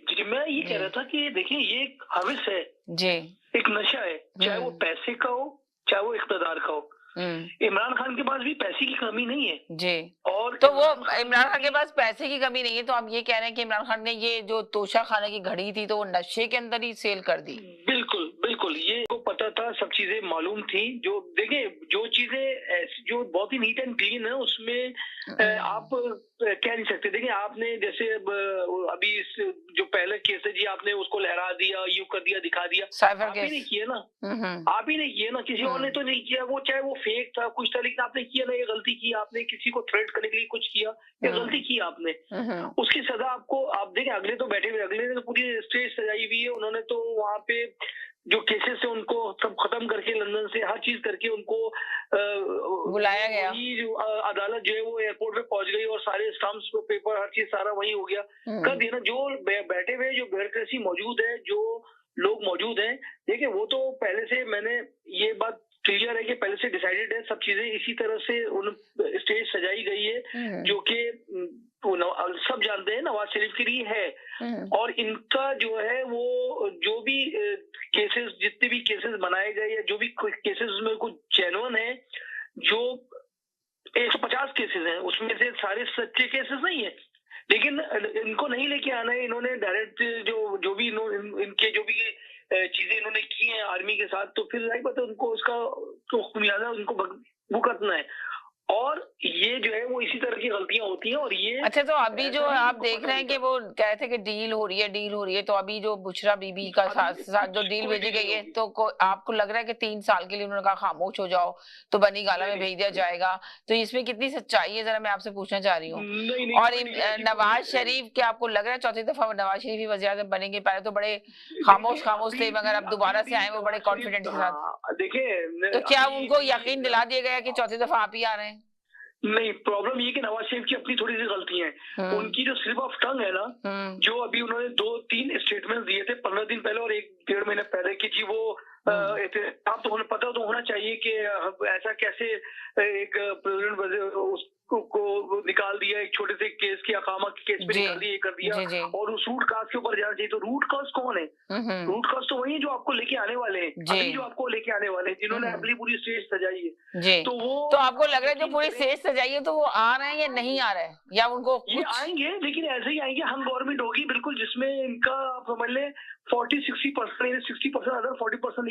जी, मैं ये कह रहा था कि देखिए ये एक हविस है, जी। एक नशा है, चाहे वो पैसे का हो, चाहे वो इक़्तिदार का हो। इमरान खान के पास भी पैसे की कमी नहीं है। जी। और तो वो इमरान खान के पास पैसे की कमी नहीं है, तो आप ये कह रहे हैं कि इमरान खान ने ये जो तोशा खाने की घड़ी थी, तो वो नशे के अंदर ही सेल कर दी? बिल्कुल, बिल्कुल, ये को पता था, सब चीज़ें मालूम थी। जो देखिए, जो चीज़ें ऐसी जो बहुत ही नीट एंड क्लीन है, उसमें आप कह नहीं सकते। देखिए, आपने जैसे अभी इस जो पहले केस है जी, आपने उसको लहरा दिया, यूँ कर दिया, दिखा दिया। साइबर आप ही नहीं केस। किए ना। आप ही नहीं किए ना, किसी और ने तो नहीं किया। वो चाहे वो फेक था, कुछ था, लेकिन आपने किया ना, ये गलती की आपने, किसी को थ्रेट करने के लिए कुछ किया, ये गलती की आपने। उसकी सज़ा आपको, आप देखें, अगले तो बैठे हुए, अगले ने तो पूरी स्टेज सजाई हुई है। उन्होंने तो वहाँ पे जो केसेस है उनको सब खत्म करके, लंदन से हर चीज़ करके उनको बुलाया गया। वही जो अदालत जो है वो एयरपोर्ट पे पहुँच गई और सारे स्टाम्प्स पेपर हर चीज़ सारा वही हो गया। कर दिया ना। जो बैठे हुए जो ब्यूरोक्रेसी मौजूद है, जो लोग मौजूद हैं, देखिए वो तो पहले से, मैंने ये बात क्लियर है कि पहले से डिसाइडेड है, सब चीजें इसी तरह से उन स्टेज सजाई गई है, जो कि सब जानते हैं नवाज शरीफ के लिए है। और इनका जो है वो जो भी केसेस, जितने भी केसेस बनाए गए या जो भी केसेस उसमें कुछ जेन्युइन है, जो 150 केसेस हैं, उसमें से सारे सच्चे केसेस नहीं है, लेकिन इनको नहीं लेके आना है। इन्होंने डायरेक्ट जो भी इनके जो भी चीजें इन्होंने की हैं आर्मी के साथ, तो फिर जाहिर बात है उनको उसका तो खुमियाजा उनको भुगतना है। और ये जो है वो इसी तरह की गलतियां होती हैं। और ये अच्छा, तो अभी जो आप देख रहे हैं कि वो कह थे कि डील हो रही है, तो अभी जो बुशरा बीबी का साथ जो डील भेजी गई है, तो आपको लग रहा है कि 3 साल के लिए उन्होंने कहा खामोश हो जाओ, तो बनी गाला में भेज दिया जाएगा, तो इसमें कितनी सच्चाई है, जरा मैं आपसे पूछना चाह रही हूँ। और नवाज शरीफ, क्या आपको लग रहा है चौथी दफा नवाज शरीफ ही वज़ीर-ए-आज़म बनेंगे? पहले तो बड़े खामोश थे, मगर अब दोबारा से आए वो बड़े कॉन्फिडेंट के साथ। देखिए, तो क्या उनको यकीन दिला दिया गया कि चौथी दफा आप ही आ रहे हैं? नहीं, प्रॉब्लम ये कि नवाज शरीफ की अपनी थोड़ी सी गलतियां हैं। उनकी जो स्लिप ऑफ टंग है ना, जो अभी उन्होंने 2-3 स्टेटमेंट दिए थे 15 दिन पहले और 1-1.5 महीने पहले की, जी वो आप तो उन्हें पता तो होना चाहिए कि ऐसा कैसे एक प्रेसिडेंट को निकाल दिया, एक छोटे से केस के अकामा के केस पे निकाल दिया, ये कर दिया। और उस रूट काज के ऊपर जाना चाहिए। तो रूट काज कौन है? रूट काज तो वही है जो आपको लेके आने वाले हैं, अभी जो आपको लेके आने वाले हैं, जिन्होंने अपनी पूरी स्टेज सजाई है। जी। तो तो आपको लग रहा है जो पूरी स्टेज सजाई है, तो वो आ रहे हैं या नहीं आ रहे हैं, या उनको ये आएंगे, लेकिन ऐसे ही आएंगे। हम गवर्नमेंट होगी बिल्कुल, जिसमें इनका आप समझ लें 40-60%, 60% अदर 40%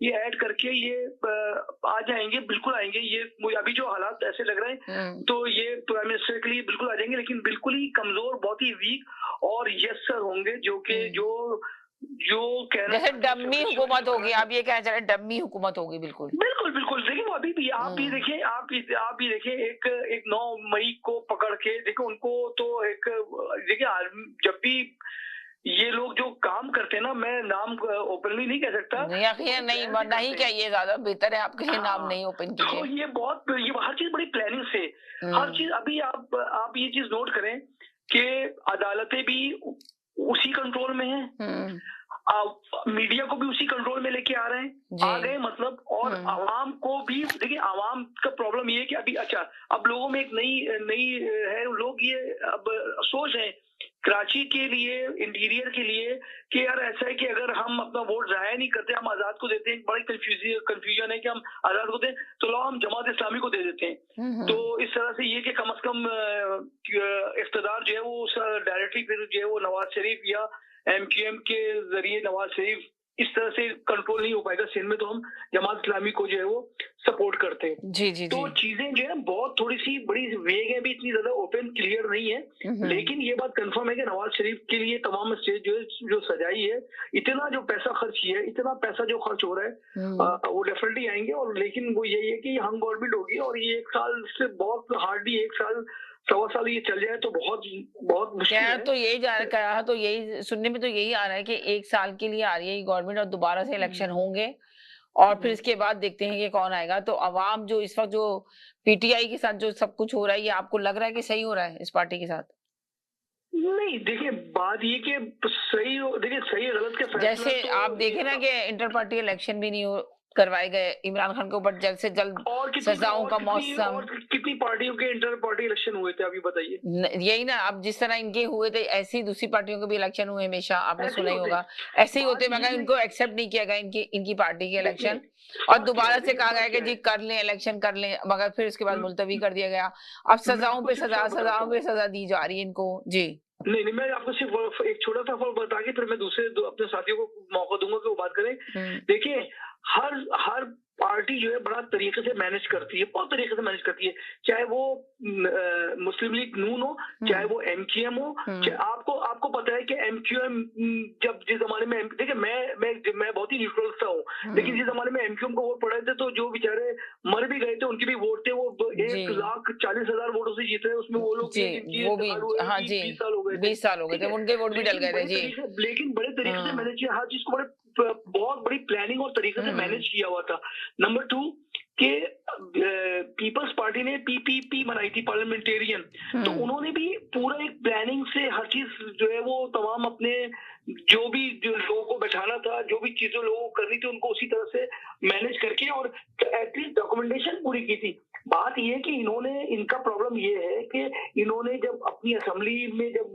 ये ऐड करके ये आ जाएंगे, बिल्कुल आएंगे। ये अभी जो हालात ऐसे लग रहे हैं, तो ये प्राइम मिनिस्टर के लिए बिल्कुल आ जाएंगे, लेकिन बिल्कुल ही कमजोर, बहुत ही वीक और यस सर होंगे, जो कि जो कहना जैसे डम्मी हुकूमत होगी, आप ये कहना चाह रहे हैं डम्मी हुकूमत होगी? बिल्कुल बिल्कुल बिल्कुल। देखिए वो अभी भी आप भी देखिए, आप भी देखिए, एक 9 मई को पकड़ के देखो उनको, तो एक देखिए जब भी ये लोग जो काम करते हैं ना, मैं नाम ओपनली नहीं कह सकता, नहीं कहिए, ज्यादा बेहतर है आपके लिए नाम नहीं ओपन कीजिए। तो ये हर चीज बड़ी प्लानिंग से, हर चीज। अभी आप ये चीज नोट करें कि अदालतें भी उसी कंट्रोल में है, मीडिया को भी उसी कंट्रोल में लेके आ रहे हैं, आ गए मतलब। और आवाम को भी देखिए, आवाम का प्रॉब्लम ये है कि अभी अच्छा, अब लोगों में एक नई है, लोग ये अब सोच है कराची के लिए, इंटीरियर के लिए, कि यार ऐसा है कि अगर हम अपना वोट जाया नहीं करते, हम आजाद को देते हैं, बड़ी कंफ्यूजन है कि हम आजाद को दें, तो लो हम जमात इस्लामी को दे देते हैं। तो इस तरह से ये कि कम से कम इख्तिदार जो है वो डायरेक्टली फिर जो है वो नवाज शरीफ या MQM के जरिए नवाज शरीफ इस तरह से कंट्रोल नहीं हो पाएगा सिंध में, तो हम जमात इस्लामी को जो है वो सपोर्ट करते हैं। जी। तो चीजें जो है बहुत थोड़ी सी बड़ी वेग है, भी इतनी ज्यादा ओपन क्लियर नहीं है। लेकिन ये बात कंफर्म है कि नवाज शरीफ के लिए तमाम स्टेज जो सजाई है, इतना जो पैसा खर्च किया है, इतना पैसा जो खर्च हो रहा है, वो डेफिनेटली आएंगे। और लेकिन वो यही है कि हम गवर्नमेंट होगी, और ये 1 साल से बहुत हार्डली 1 साल 1.25 साल ये चल जाए तो बहुत मुश्किल है। तो यही सुनने में तो यही आ रहा है कि 1 साल के लिए आ रही है गवर्नमेंट और दोबारा से इलेक्शन होंगे, और फिर इसके बाद देखते हैं कि कौन आएगा। तो अवाम जो इस वक्त जो PTI के साथ जो सब कुछ हो रहा है, ये आपको लग रहा है कि सही हो रहा है इस पार्टी के साथ? नहीं, देखिए बात ये कि सही गलत के फैसला, जैसे आप देखें ना कि इंटर पार्टी इलेक्शन भी नहीं करवाए गए इमरान खान के ऊपर जल्द से जल्द और सजाओं का मौसम। और कितनी पार्टियों के इंटर पार्टी इलेक्शन हुए थे अभी बताइए। यही ना, अब जिस तरह इनके हुए थे ऐसे ही दूसरी पार्टियों के भी इलेक्शन हुए, हमेशा आपने ऐसे ही सुना ही होते होगा, ऐसे ही होते, बात मगर ये इनको एक्सेप्ट नहीं किया गया इनकी पार्टी के देखिए इलेक्शन, और फर्क क्या दोबारा है, से देखिए कहा फर्क गया कि क्या जी है। कर लें, इलेक्शन कर लें, मगर फिर उसके बाद म- मुलतवी कर दिया गया। अब मैं सजाओं आपको पे सिर्फ सजा, फर्क बताता सजाओं पे हूँ। सजा दी जा रही है इनको जी। नहीं, मैं आपको सिर्फ एक छोटा-सा फर्क बता के फिर मैं दूसरे अपने साथियों को मौका दूँगा कि वो बात करें। देखिए, हर हर पार्टी जो है बड़ा तरीके से मैनेज करती है, बहुत तरीके से मैनेज करती है। चाहे वो मुस्लिम लीग नून हो, चाहे वो एमक्यूएम हो, चाहे आपको आपको पता है कि एमक्यूएम जब जिस ज़माने में देखिए मैं बहुत ही न्यूट्रल सा हूँ, लेकिन जिस ज़माने में एमक्यूएम को वोट पड़े थे तो जो बेचारे मर भी गए थे उनके भी वोट थे, वो 1,40,000 वोटों से जीते, उसमें वो लोग भी जी, जिनकी वो भी, इंतकाल हुए हाँ जी, 20 साल हो गए थे। 20 साल हो गए ठीक थे, है? उनके वोट भी डल गए थे जी। लेकिन बड़े तरीके से मैनेज किया, हर चीज़ को बहुत बड़ी प्लानिंग और तरीके से मैनेज किया हुआ था। नंबर 2 कि पीपल्स पार्टी ने पीपीपी बनाई थी पार्लियामेंटेरियन, तो उन्होंने भी पूरा एक प्लानिंग से हर चीज जो है वो तमाम अपने जो लोगों को बैठाना था, जो भी चीजें लोगों को करनी थी उनको उसी तरह से मैनेज करके और एटलीस्ट डॉक्यूमेंटेशन पूरी की थी। बात ये है कि इनका प्रॉब्लम ये है कि इन्होंने जब अपनी असेंबली में जब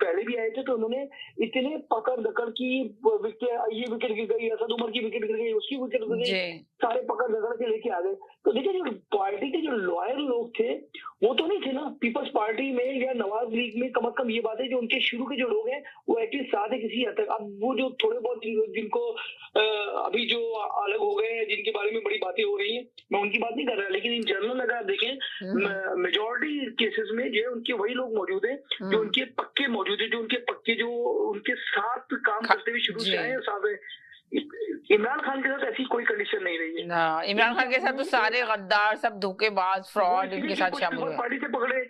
पहले भी आए थे तो उन्होंने इतने पकड़ दकड़ की ये विकेट गिर गई, असद उमर की विकेट गिर गई, उसकी विकेट गिर गई, सारे पकड़ दकड़ के लेके आ गए। तो देखिए जो पार्टी के जो लॉयल लोग थे वो तो नहीं थे ना पीपल्स पार्टी में या नवाज लीग में। कम अज कम ये बात है जो उनके शुरू के जो लोग हैं वो एटलीस्ट साथ है किसी हद तक। अब वो जो थोड़े बहुत जिनको अभी जो अलग हो गए हैं, जिनके बारे में बड़ी बातें हो रही हैं, मैं उनकी बात नहीं कर रहा, लेकिन इन जनरल अगर आप देखें मेजोरिटी केसेस में जो है उनके वही लोग मौजूद हैं जो उनके पक्के मौजूद है, जो उनके साथ काम करते हुए शुरू से आए हैं, साथ है। इमरान खान के साथ ऐसी कोई कंडीशन नहीं रही है ना, इमरान खान के साथ तो सारे गद्दार, सब धोखेबाज, फ्रॉड इनके साथ शामिल हुए। पार्टी से पकड़े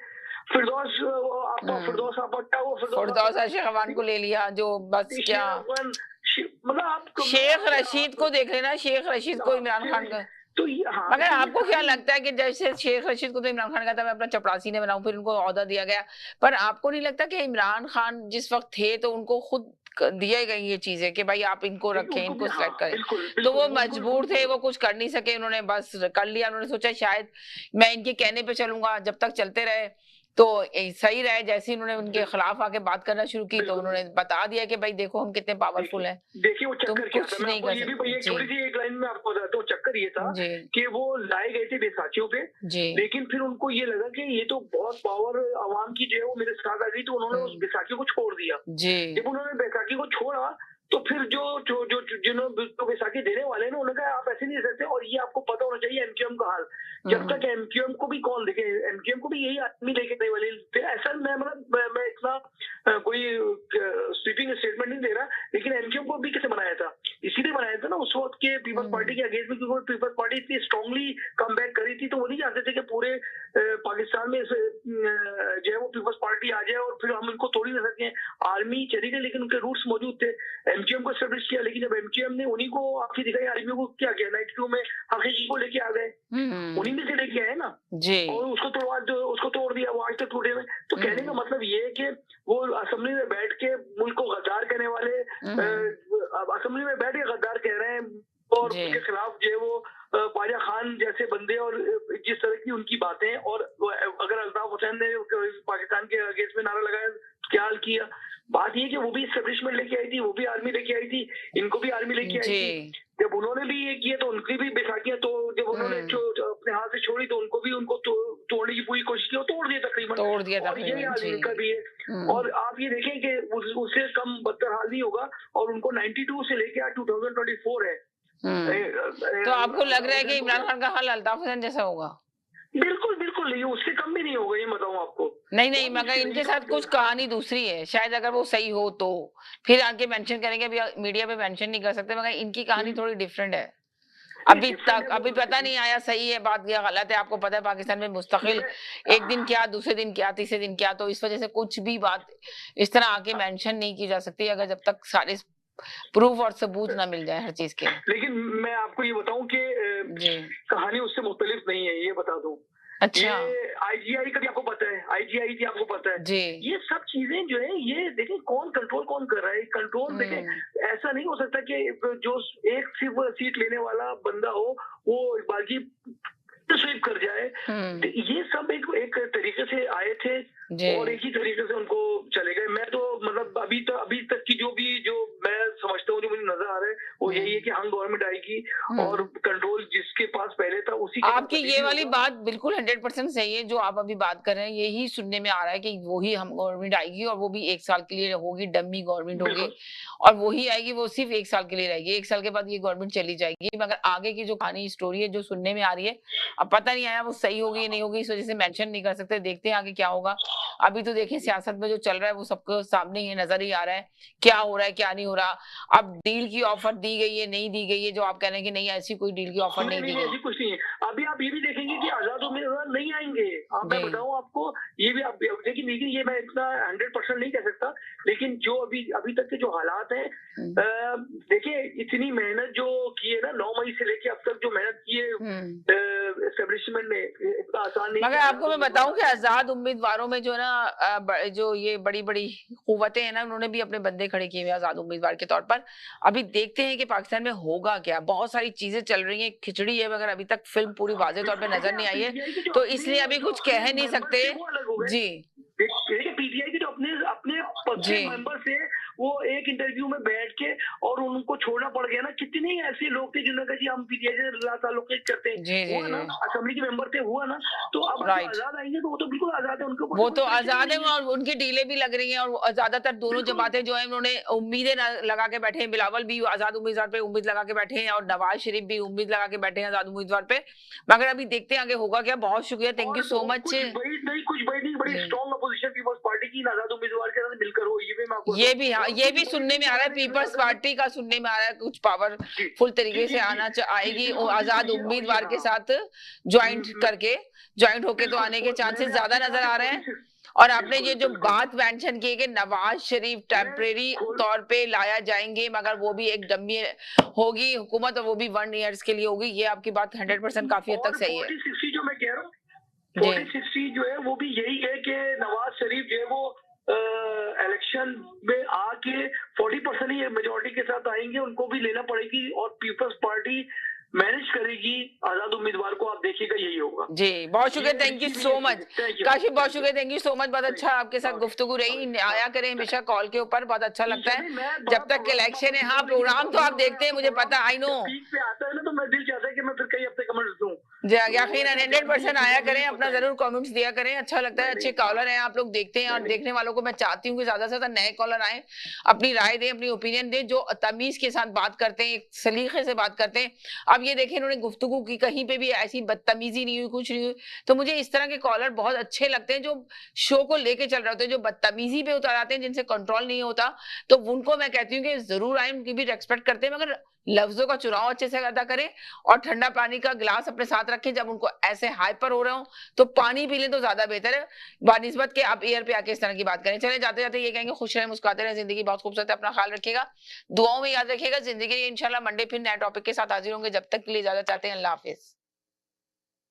फिरदौस फिरदौस अशरफ को ले लिया, जो बस क्या मतलब आप शेख रशीद को देख लेना, शेख रशीद को इमरान खान का। तो मगर आपको क्या लगता है कि जैसे शेख रशीद को तो इमरान खान का था मैं अपना चपरासी ने बनाऊं, फिर उनको ओहदा दिया गया, पर आपको नहीं लगता कि इमरान खान जिस वक्त थे तो उनको खुद दिए गई ये चीजें कि भाई आप इनको रखें, इनको सिलेक्ट करें, तो वो मजबूर थे, वो कुछ कर नहीं सके, उन्होंने बस कर लिया। उन्होंने सोचा शायद मैं इनके कहने पे चलूंगा, जब तक चलते रहे तो सही रहे। जैसे ही उन्होंने उनके खिलाफ आके बात करना शुरू की तो उन्होंने बता दिया कि भाई देखो हम कितने पावरफुल हैं, देखिए वो तुम चक्कर क्या कुछ था, नहीं कर सकते। छोटी सी एक लाइन में आपको बताता हूँ। चक्कर ये था कि वो लाए गए थे बैसाखियों पे, लेकिन फिर उनको ये लगा कि ये तो बहुत पावर आवाम की जो है वो मेरे साथ आ गई, तो उन्होंने उस बैसाखियों को छोड़ दिया। जब उन्होंने बैसाखी को छोड़ा तो फिर जिन्होंने बैसाखी देने वाले ना उन्होंने कहा आप ऐसे नहीं दे सकते, और ये आपको पता होना चाहिए एमक्यूएम का हाल। जब तक एमक्यूएम को भी कौन देखे, एमक्यूएम को भी यही आदमी लेके देने वाले थे। ऐसा मैं इतना कोई स्वीपिंग स्टेटमेंट नहीं दे रहा, लेकिन एमक्यूएम को भी कैसे बनाया था, इसीलिए बनाया था ना उस वक्त के पीपल्स पार्टी के अगेंस्ट में, क्योंकि पीपल्स पार्टी इतनी स्ट्रांगली कम बैक करी थी, तो वो नहीं चाहते थे कि पूरे पाकिस्तान में जो है वो पीपल्स पार्टी आ जाए और फिर हम इनको तोड़ ही ना सकें। आर्मी चली गई लेकिन उनके रूट्स मौजूद थे। एमक्यूएम को एस्टेब्लिश किया, लेकिन जब एमक्यूएम ने उन्हीं को आखिर दिखाई, आर्मी को क्या किया, 92 में हकीकी को लेके आ गए, उन्हीं में से लेके आए ना जी, और उसको तोड़ दिया, वो आज तक टूटे हुए। तो कहने का मतलब ये है कि वो असेंबली में बैठ के मुल्क को गद्दार कहने वाले असेंबली में बैठ के गद्दार कह रहे हैं, और उनके खिलाफ जो है वो पाजा खान जैसे बंदे और जिस तरह की उनकी बातें, और अगर अल्ताफ हुसैन ने पाकिस्तान के अगेंस्ट में नारा लगाया क्या हाल किया। बात ये कि वो भी एस्टेब्लिशमेंट लेके आई थी, वो भी आर्मी लेके आई थी, इनको भी आर्मी लेके आई थी। जब उन्होंने भी ये किया तो उनकी भी बैसाखियां, तो जब उन्होंने अपने हाथ से छोड़ी तो उनको तोड़ने की पूरी कोशिश की, तोड़ दिया तकरीबन, और यही हाल इनका भी है। और आप ये देखें कि उससे कम बदतर हाल नहीं होगा, और उनको 92 से लेके आज 2024 है। तो आपको लग रहा है कि इमरान खान का हाल अल्ताफ हुसैन जैसा होगा? बिल्कुल बिल्कुल नहीं, उससे कम भी नहीं होगा, ये बताऊं आपको। नहीं, मगर इनके साथ कुछ कहानी दूसरी है, शायद अगर वो सही हो तो फिर आके मेंशन करेंगे, अभी मीडिया पे मेंशन नहीं कर सकते, मगर इनकी कहानी थोड़ी डिफरेंट है। अभी पता नहीं आया सही है बात या गलत है। आपको पता है पाकिस्तान में मुस्तकिल एक दिन क्या, दूसरे दिन क्या, तीसरे दिन क्या, तो इस वजह से कुछ भी बात इस तरह आके मेंशन नहीं की जा सकती अगर जब तक सारे प्रूफ और सबूत ना मिल जाए हर चीज के। लेकिन मैं आपको ये बताऊं कि कहानी उससे मुख्तलिफ नहीं है, ये बता दूं। अच्छा, ये आईजीआई का भी आपको पता है, आईजीआई भी आपको पता है जी। ये सब चीजें जो है, ये देखें कौन कंट्रोल कौन कर रहा है, कंट्रोल देखें ऐसा नहीं हो सकता कि जो एक सिर्फ सीट लेने वाला बंदा हो वो बाकी स्वीप कर जाए। ये सब एक तरीके से आए थे और एक ही तरीके से उनको चले गए। मैं तो मतलब अभी तक की जो मैं समझता हूँ, जो मुझे नजर आ रहा है वो यही है कि हम गवर्नमेंट आएगी और कंट्रोल जिसके पास पहले था उसी के आपकी ये वाली बात बिल्कुल 100% सही है जो आप अभी बात कर रहे हैं। यही सुनने में आ रहा है कि वही हम गवर्नमेंट आएगी और वो भी 1 साल के लिए होगी, डमी गवर्नमेंट होगी और वही आएगी, वो सिर्फ 1 साल के लिए रहेगी। 1 साल के बाद ये गवर्नमेंट चली जाएगी। मगर आगे की जो कहानी स्टोरी है जो सुनने में आ रही है, अब पता नहीं आया वो सही होगी या नहीं होगी, इस वजह से मेंशन नहीं कर सकते। देखते हैं आगे क्या होगा। अभी तो देखिए सियासत में जो चल रहा है वो सबको सामने ही नजर ही आ रहा है, क्या हो रहा है क्या नहीं हो रहा। अब डील की ऑफर दी गई है नहीं दी गई है, जो आप कह रहे हैं कि नहीं ऐसी कोई डील की ऑफर नहीं दी गई, ऐसी कुछ नहीं है। अभी आप ये भी देखेंगे कि आजाद उम्मीदवार नहीं आएंगे। मैं बताऊं आपको, ये भी आप लेकिन ये मैं इतना 100% नहीं कह सकता, लेकिन जो अभी तक के जो हालात हैं, देखिए इतनी मेहनत जो की है ना 9 मई से लेके अब तक जो मेहनत की है एस्टेब्लिशमेंट ने, इतना आसान नहीं। मगर आपको मैं बताऊं कि आजाद उम्मीदवारों में जो ना जो ये बड़ी बड़ी कुव्वतें हैं ना, उन्होंने भी अपने बंदे खड़े किए हुए आजाद उम्मीदवार के तौर पर। अभी देखते हैं कि पाकिस्तान में होगा क्या। बहुत सारी चीजें चल रही हैं, खिचड़ी है, मगर अभी तक फिल्म पूरी वाज़ेह तौर पर नजर नहीं आई है, तो इसलिए अभी कुछ कह नहीं सकते। जी पीटीआई के जो अपने मेंबर से वो एक इंटरव्यू में बैठ के और उनको छोड़ना पड़ गया ना। कितने ऐसे लोग थे जिन्होंने कहा जी हम पीटीआई से ताल्लुक करते हैं, हुआ ना, असेंबली के मेंबर थे, हुआ ना। तो अब आजाद आएंगे तो वो तो बिल्कुल आजाद है, उनके वो तो आजाद है और उनकी डीलें भी लग रही हैं और ज्यादातर दोनों जमातें जो है उन्होंने उम्मीदें लगा के बैठे हैं। बिलावल भी आजाद उम्मीदवार पे उम्मीद लगा के बैठे हैं और नवाज शरीफ भी उम्मीद लगा के बैठे हैं आजाद उम्मीदवार पे। मगर अभी देखते हैं आगे होगा क्या। बहुत शुक्रिया, थैंक यू सो मच। बड़ी स्ट्रॉन्ग अपोजिशन पीपल्स पार्टी की आजाद उम्मीदवार के साथ मिलकर हो, ये भी सुनने में आ रहा है। पीपल्स पार्टी का सुनने में आ रहा है कुछ पावरफुल तरीके से आएगी आजाद उम्मीदवार के साथ ज्वाइंट होके तो आने के चांसेस ज्यादा नजर आ रहे हैं। और आपने ये जो बात मेंशन की है कि नवाज शरीफ टेम्परेरी तौर पे लाया जाएंगे, मगर वो भी एक डमी होगी हुकूमत और वो भी 1 ईयर के लिए होगी, ये आपकी बात 100% काफी हद तक सही है। 40-60 जो मैं कह रहा हूँ 40-60 जो है वो भी यही है कि नवाज शरीफ जो है वो इलेक्शन में आके 40% ही मेजोरिटी के साथ आएंगे, उनको भी लेना पड़ेगी और पीपल्स पार्टी मैनेज करेगी आजाद उम्मीदवार को। आप देखिएगा यही होगा। जी बहुत शुक्रिया, thank you so much Kashif, बहुत शुक्रिया, थैंक यू सो मच। बहुत अच्छा आपके साथ गुफ्तगू रही। आया करें हमेशा कॉल के ऊपर, बहुत अच्छा लगता है जब तक इलेक्शन है। हाँ प्रोग्राम तो आप देखते हैं, मुझे पता, आई नो आता है ना, तो मैं दिल चाहता है कि मैं फिर कई हफ्ते कमेंट्स दूं। यकीनन 100% आया करें, अपना जरूर कमेंट्स दिया करें, अच्छा लगता है। अच्छे कॉलर हैं आप लोग, देखते हैं और देखने वालों को मैं चाहती हूँ कि ज्यादा से ज्यादा नए कॉलर आए, अपनी राय दें, अपनी ओपिनियन दें, जो तमीज के साथ बात करते हैं, एक सलीके से बात करते हैं। अब ये देखें इन्होंने गुफ्तगू की, कहीं पे भी ऐसी बदतमीजी नहीं हुई, कुछ नहीं हुई। तो मुझे इस तरह के कॉलर बहुत अच्छे लगते हैं जो शो को लेके चल रहे होते हैं, जो बदतमीजी पे उतर आते हैं, जिनसे कंट्रोल नहीं होता। तो उनको मैं कहती हूँ कि जरूर आए, उनकी भी रेस्पेक्ट करते हैं, मगर लफ्जों का चुनाव अच्छे से अदा करें और ठंडा पानी का गिलास अपने साथ रखें। जब उनको ऐसे हाइपर हो रहे हो तो पानी पी लें तो ज्यादा बेहतर है, बानिस्बत के आप एयर पे आके इस तरह की बात करें। चले जाते जाते ये कहेंगे खुश रहें, मुस्कुराते रहें, जिंदगी बहुत खूबसूरत है, अपना ख्याल रखिएगा, दुआओं में याद रखिएगा। जिंदगी इंशाल्लाह मंडे फिर नए टॉपिक के साथ हाजिर होंगे। जब तक के लिए इजाजत चाहते हैं, अल्लाह हाफिज।